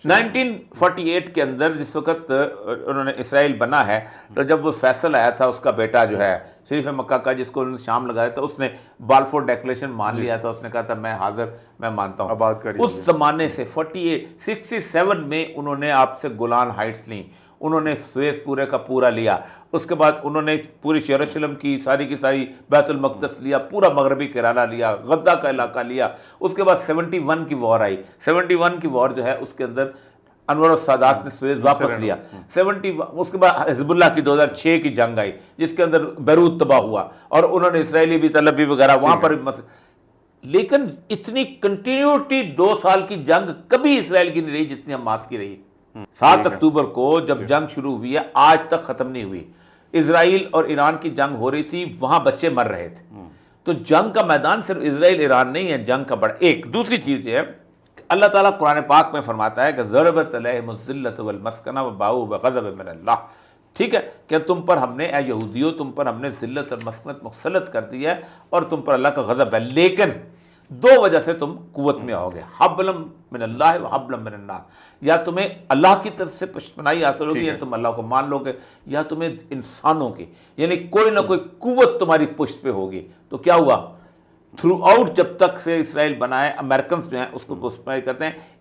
1948 کے اندر جس وقت انہوں نے اسرائیل بنا ہے، تو جب وہ فیصل آیا تھا اس کا بیٹا جو ہے شریف مکہ کا، جس کو انہوں نے شام لگایا تھا، اس نے بالفور ڈیکلیریشن مان لیا تھا، اس نے کہا تھا میں حاضر، میں مانتا ہوں آباد کریے. اس زمانے سے 67 میں انہوں نے آپ سے گولان ہائٹس لیں، انہوں نے سویز پورے کا پورا لیا، اس کے بعد انہوں نے پوری یروشلم کی ساری بیت المقدس لیا، پورا مغربی کیرالہ لیا، غزہ کا علاقہ لیا. اس کے بعد 71 کی وار آئی. 71 کی وار جو ہے اس کے اندر انور السادات نے سویز واپس لیا. 71 اس کے بعد حزب اللہ کی 2006 کی جنگ آئی جس کے اندر بیروت تباہ ہوا، اور انہوں نے اسرائیلی بھی طلبی وغیرہ وہاں پر. لیکن اتنی کنٹینیوٹی 2 سال کی جنگ کبھی اسرائیل کی نہیں رہی جتنی حماس کی رہی. 7 اکتوبر کو جب جنگ شروع ہوئی ہے آج تک ختم نہیں ہوئی. اسرائیل اور ایران کی جنگ ہو رہی تھی، وہاں بچے مر رہے تھے. تو جنگ کا میدان صرف اسرائیل ایران نہیں ہے، جنگ کا بڑا. ایک دوسری چیز یہ ہے کہ اللہ تعالیٰ قرآن پاک میں فرماتا ہے کہ ضربت علیہم الذلۃ والمسکنہ وباؤوا بغضب من اللہ. ٹھیک ہے کہ تم پر ہم نے اے یہودیوں تم پر ہم نے ذلت اور مسکنت مسلط کر دی ہے اور تم پر اللہ کا غضب ہے، لیکن 2 وجہ سے تم قوت میں آؤ گے، حبل من اللہ و حبل من الناس. یا تمہیں اللہ کی طرف سے پشتپناہی حاصل ہوگی، یا تم اللہ کو مان لو گے، یا تمہیں انسانوں کی، یعنی کوئی نہ کوئی قوت تمہاری پشت پہ ہوگی. تو کیا ہوا؟ تھرو آؤٹ جب تک سے اسرائیل بنا ہے، امریکنز جو ہیں اس کو پشتپناہی کرتے ہیں.